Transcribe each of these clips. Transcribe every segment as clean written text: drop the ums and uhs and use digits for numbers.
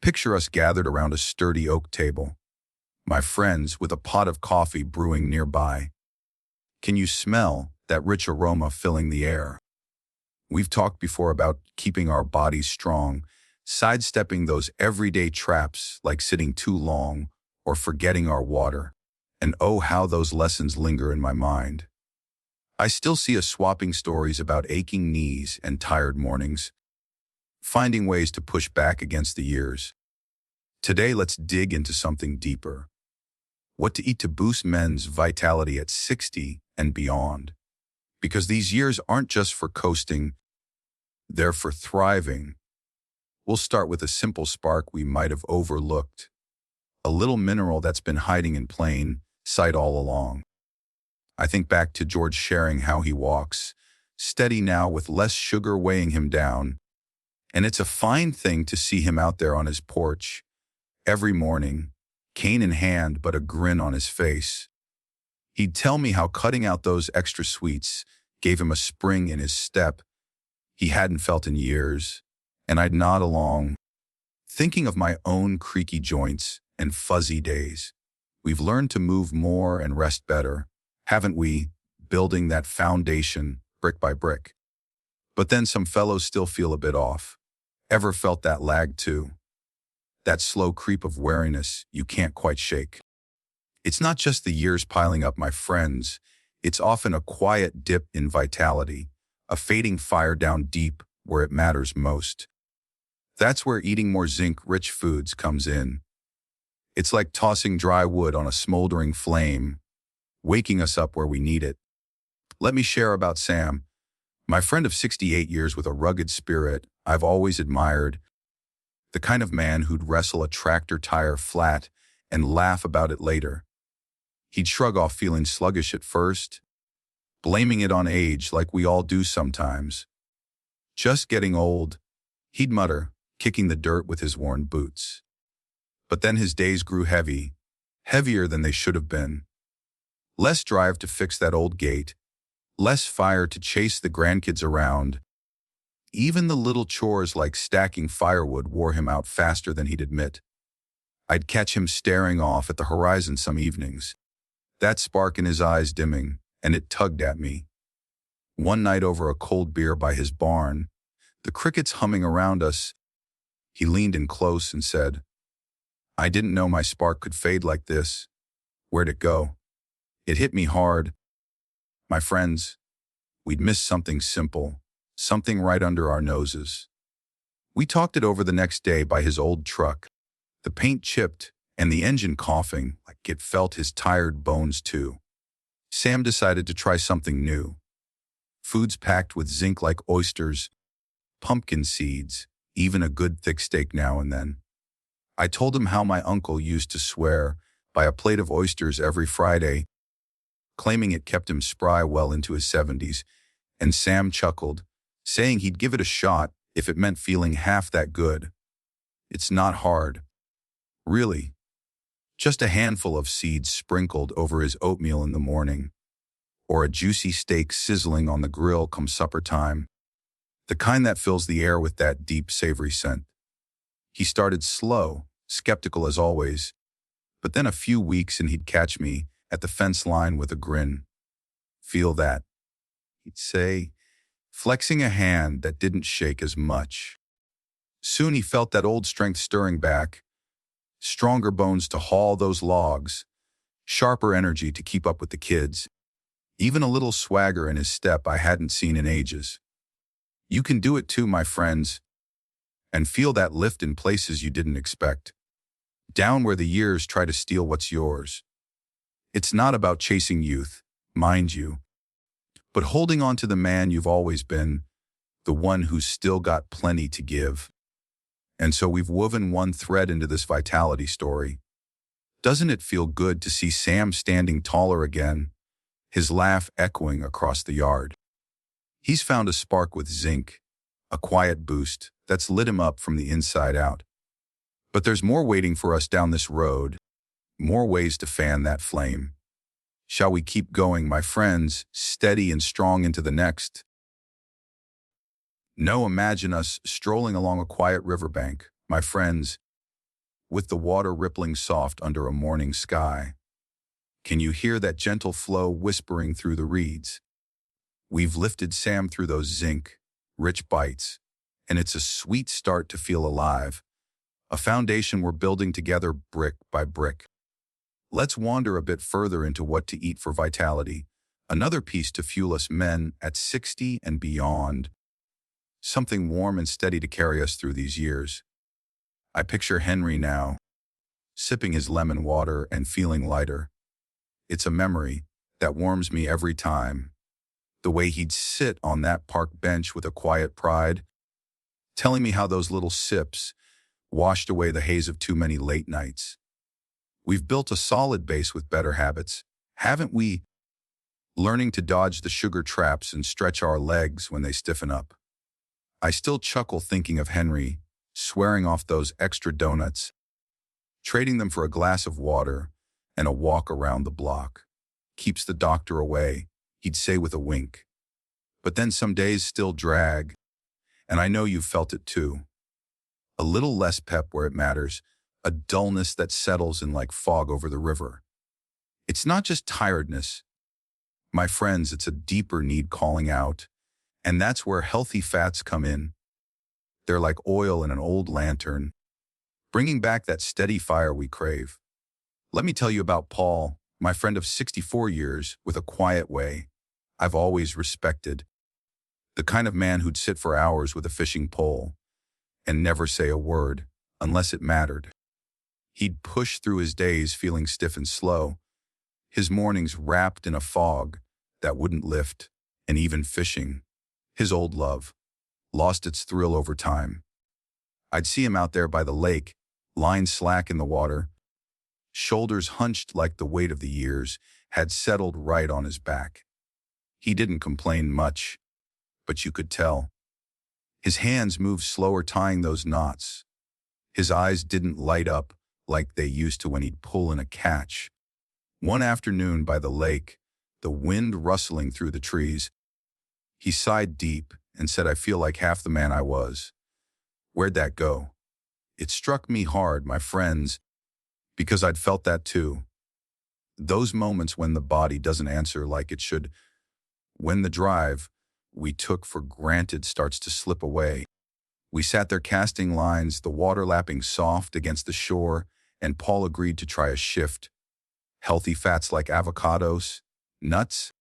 Picture us gathered around a sturdy oak table, my friends with a pot of coffee brewing nearby. Can you smell that rich aroma filling the air? We've talked before about keeping our bodies strong, sidestepping those everyday traps like sitting too long or forgetting our water. And oh, how those lessons linger in my mind. I still see us swapping stories about aching knees and tired mornings, finding ways to push back against the years. Today, let's dig into something deeper. What to eat to boost men's vitality at 60 and beyond. Because these years aren't just for coasting, they're for thriving. We'll start with a simple spark we might have overlooked. A little mineral that's been hiding in plain sight all along. I think back to George sharing how he walks, steady now with less sugar weighing him down. And it's a fine thing to see him out there on his porch, every morning, cane in hand but a grin on his face. He'd tell me how cutting out those extra sweets gave him a spring in his step he hadn't felt in years, and I'd nod along, thinking of my own creaky joints and fuzzy days. We've learned to move more and rest better, haven't we, building that foundation brick by brick? But then some fellows still feel a bit off. Ever felt that lag too? That slow creep of weariness you can't quite shake. It's not just the years piling up, my friends. It's often a quiet dip in vitality, a fading fire down deep where it matters most. That's where eating more zinc-rich foods comes in. It's like tossing dry wood on a smoldering flame, waking us up where we need it. Let me share about Sam, my friend of 68 years with a rugged spirit I've always admired, the kind of man who'd wrestle a tractor tire flat and laugh about it later. He'd shrug off feeling sluggish at first, blaming it on age like we all do sometimes. Just getting old, he'd mutter, kicking the dirt with his worn boots. But then his days grew heavy, heavier than they should have been. Less drive to fix that old gate, less fire to chase the grandkids around. Even the little chores like stacking firewood wore him out faster than he'd admit. I'd catch him staring off at the horizon some evenings, that spark in his eyes dimming, and it tugged at me. One night over a cold beer by his barn, the crickets humming around us, he leaned in close and said, "I didn't know my spark could fade like this. Where'd it go?" It hit me hard. My friends, we'd missed something simple, something right under our noses. We talked it over the next day by his old truck, the paint chipped and the engine coughing like it felt his tired bones too. Sam decided to try something new. Foods packed with zinc like oysters, pumpkin seeds, even a good thick steak now and then. I told him how my uncle used to swear by a plate of oysters every Friday, claiming it kept him spry well into his 70s, and Sam chuckled, saying he'd give it a shot if it meant feeling half that good. It's not hard. Really. Just a handful of seeds sprinkled over his oatmeal in the morning, or a juicy steak sizzling on the grill come supper time, the kind that fills the air with that deep, savory scent. He started slow, skeptical as always, but then a few weeks and he'd catch me at the fence line with a grin. "Feel that?" he'd say, flexing a hand that didn't shake as much. Soon he felt that old strength stirring back, stronger bones to haul those logs, sharper energy to keep up with the kids, even a little swagger in his step I hadn't seen in ages. You can do it too, my friends, and feel that lift in places you didn't expect, down where the years try to steal what's yours. It's not about chasing youth, mind you, but holding on to the man you've always been, the one who's still got plenty to give. And so we've woven one thread into this vitality story. Doesn't it feel good to see Sam standing taller again, his laugh echoing across the yard? He's found a spark with zinc, a quiet boost that's lit him up from the inside out. But there's more waiting for us down this road, more ways to fan that flame. Shall we keep going, my friends, steady and strong into the next? No, imagine us strolling along a quiet riverbank, my friends, with the water rippling soft under a morning sky. Can you hear that gentle flow whispering through the reeds? We've lifted Sam through those zinc-rich bites, and it's a sweet start to feel alive, a foundation we're building together brick by brick. Let's wander a bit further into what to eat for vitality, another piece to fuel us men at 60 and beyond. Something warm and steady to carry us through these years. I picture Henry now, sipping his lemon water and feeling lighter. It's a memory that warms me every time. The way he'd sit on that park bench with a quiet pride, telling me how those little sips washed away the haze of too many late nights. We've built a solid base with better habits, haven't we? Learning to dodge the sugar traps and stretch our legs when they stiffen up. I still chuckle thinking of Henry, swearing off those extra donuts, trading them for a glass of water and a walk around the block. Keeps the doctor away, he'd say with a wink. But then some days still drag, and I know you've felt it too. A little less pep where it matters, a dullness that settles in like fog over the river. It's not just tiredness. My friends, it's a deeper need calling out, and that's where healthy fats come in. They're like oil in an old lantern, bringing back that steady fire we crave. Let me tell you about Paul, my friend of 64 years, with a quiet way I've always respected. The kind of man who'd sit for hours with a fishing pole and never say a word unless it mattered. He'd push through his days feeling stiff and slow, his mornings wrapped in a fog that wouldn't lift, and even fishing, his old love, lost its thrill over time. I'd see him out there by the lake, lying slack in the water, shoulders hunched like the weight of the years had settled right on his back. He didn't complain much, but you could tell. His hands moved slower tying those knots. His eyes didn't light up like they used to when he'd pull in a catch. One afternoon by the lake, the wind rustling through the trees, he sighed deep and said, "I feel like half the man I was." Where'd that go? It struck me hard, my friends, because I'd felt that too. Those moments when the body doesn't answer like it should, when the drive we took for granted starts to slip away. We sat there casting lines, the water lapping soft against the shore, and Paul agreed to try a shift. Healthy fats like avocados, nuts,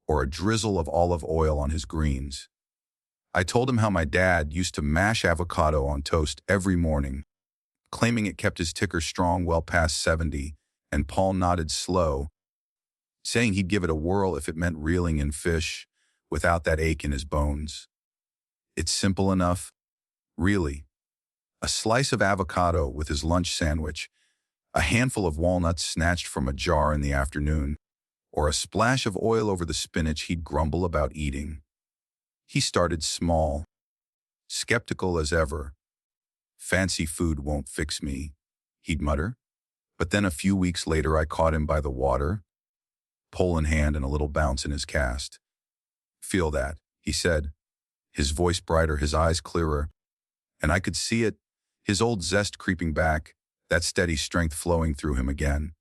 or a drizzle of olive oil on his greens. I told him how my dad used to mash avocado on toast every morning, claiming it kept his ticker strong well past 70, and Paul nodded slow, saying he'd give it a whirl if it meant reeling in fish without that ache in his bones. It's simple enough, really. A slice of avocado with his lunch sandwich, a handful of walnuts snatched from a jar in the afternoon, or a splash of oil over the spinach he'd grumble about eating. He started small, skeptical as ever. "Fancy food won't fix me," he'd mutter. But then a few weeks later I caught him by the water, pole in hand and a little bounce in his cast. "Feel that," he said, his voice brighter, his eyes clearer. And I could see it, his old zest creeping back, that steady strength flowing through him again.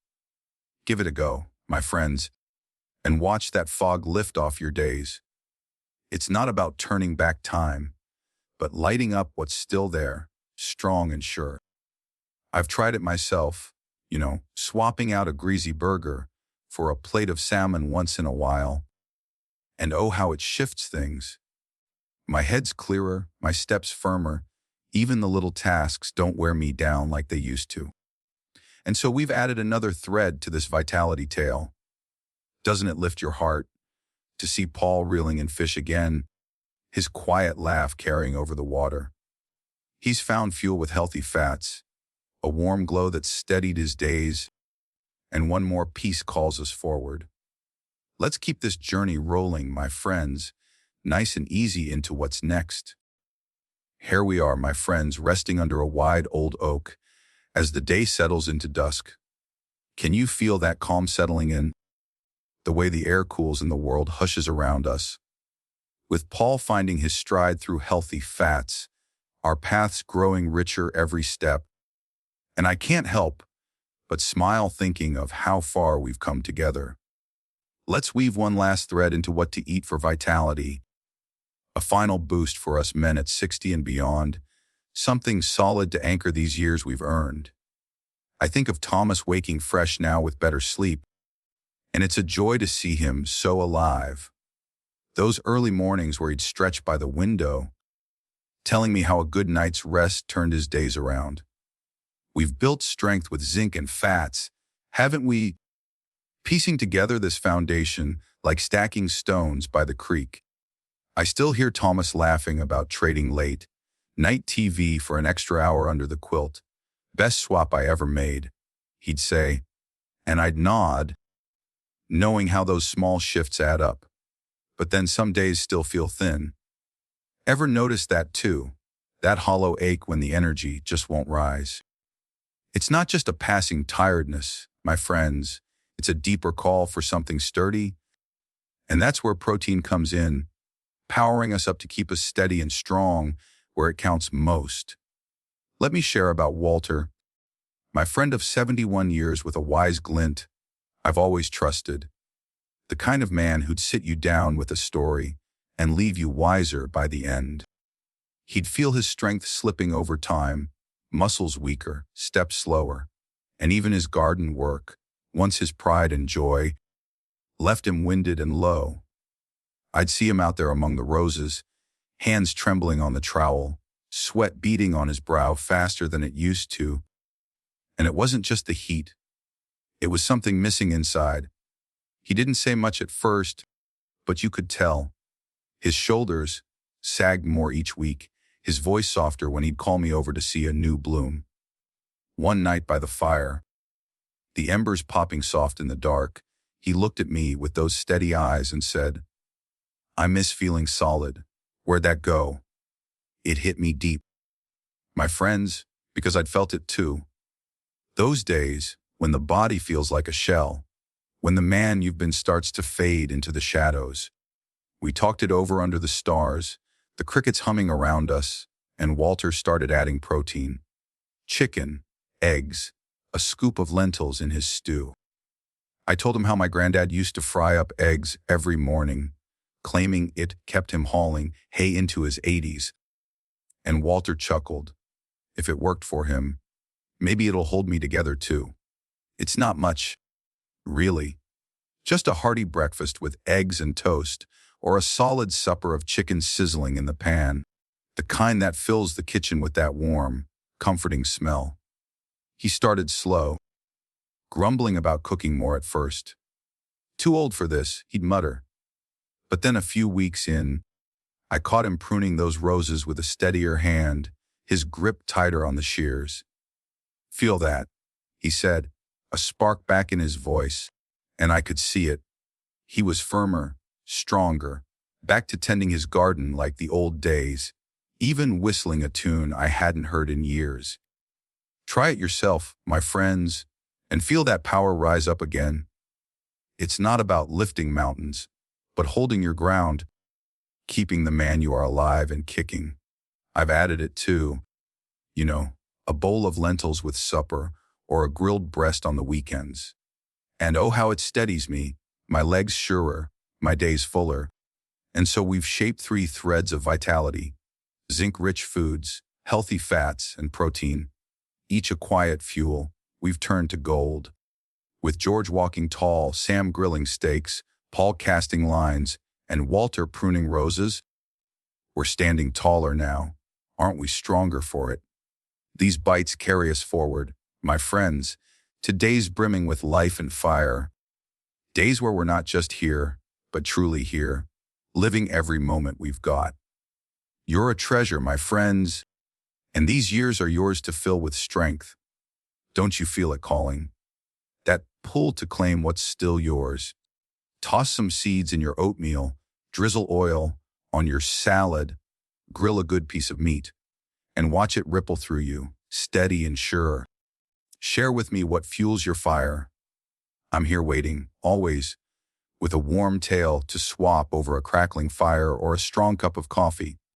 Give it a go, my friends, and watch that fog lift off your days. It's not about turning back time, but lighting up what's still there, strong and sure. I've tried it myself, swapping out a greasy burger for a plate of salmon once in a while. And oh, how it shifts things. My head's clearer, my steps firmer. Even the little tasks don't wear me down like they used to. And so we've added another thread to this vitality tale. Doesn't it lift your heart to see Paul reeling in fish again, his quiet laugh carrying over the water? He's found fuel with healthy fats, a warm glow that's steadied his days, and one more piece calls us forward. Let's keep this journey rolling, my friends, nice and easy into what's next. Here we are, my friends, resting under a wide old oak as the day settles into dusk. Can you feel that calm settling in? The way the air cools and the world hushes around us. With Paul finding his stride through healthy fats, our paths growing richer every step, And I can't help but smile thinking of how far we've come together. Let's weave one last thread into what to eat for vitality, a final boost for us men at 60 and beyond, something solid to anchor these years we've earned. I think of Thomas waking fresh now with better sleep, and it's a joy to see him so alive. Those early mornings where he'd stretch by the window, telling me how a good night's rest turned his days around. We've built strength with zinc and fats, haven't we? Piecing together this foundation like stacking stones by the creek. I still hear Thomas laughing about trading late night TV for an extra hour under the quilt. Best swap I ever made, he'd say, and I'd nod, knowing how those small shifts add up. But then some days still feel thin. Ever notice that too? That hollow ache when the energy just won't rise. It's not just a passing tiredness, my friends. It's a deeper call for something sturdy. And that's where protein comes in, powering us up to keep us steady and strong where it counts most. Let me share about Walter, my friend of 71 years with a wise glint I've always trusted. The kind of man who'd sit you down with a story and leave you wiser by the end. He'd feel his strength slipping over time, muscles weaker, steps slower, and even his garden work, once his pride and joy, left him winded and low. I'd see him out there among the roses, hands trembling on the trowel, sweat beading on his brow faster than it used to. And it wasn't just the heat. It was something missing inside. He didn't say much at first, but you could tell. His shoulders sagged more each week, his voice softer when he'd call me over to see a new bloom. One night by the fire, the embers popping soft in the dark, he looked at me with those steady eyes and said, "I miss feeling solid. Where'd that go?" It hit me deep. My friends, because I'd felt it too. Those days when the body feels like a shell, when the man you've been starts to fade into the shadows. We talked it over under the stars, the crickets humming around us, and Walter started adding protein. Chicken, eggs, a scoop of lentils in his stew. I told him how my granddad used to fry up eggs every morning, claiming it kept him hauling hay into his 80s. And Walter chuckled. If it worked for him, maybe it'll hold me together too. It's not much, really. Just a hearty breakfast with eggs and toast, or a solid supper of chicken sizzling in the pan, the kind that fills the kitchen with that warm, comforting smell. He started slow, grumbling about cooking more at first. "Too old for this," he'd mutter. But then a few weeks in, I caught him pruning those roses with a steadier hand, his grip tighter on the shears. "Feel that," he said, a spark back in his voice, and I could see it. He was firmer, stronger, back to tending his garden like the old days, even whistling a tune I hadn't heard in years. Try it yourself, my friends, and feel that power rise up again. It's not about lifting mountains, but holding your ground, keeping the man you are alive and kicking. I've added it too. A bowl of lentils with supper or a grilled breast on the weekends. And oh, how it steadies me, my legs surer, my days fuller. And so we've shaped 3 threads of vitality: zinc-rich foods, healthy fats, and protein. Each a quiet fuel. We've turned to gold. With George walking tall, Sam grilling steaks, Paul casting lines, and Walter pruning roses, we're standing taller now. Aren't we stronger for it? These bites carry us forward, my friends, to days brimming with life and fire. Days where we're not just here, but truly here, living every moment we've got. You're a treasure, my friends, and these years are yours to fill with strength. Don't you feel it calling? That pull to claim what's still yours. Toss some seeds in your oatmeal, drizzle oil on your salad, grill a good piece of meat, and watch it ripple through you, steady and sure. Share with me what fuels your fire. I'm here waiting, always, with a warm tale to swap over a crackling fire or a strong cup of coffee.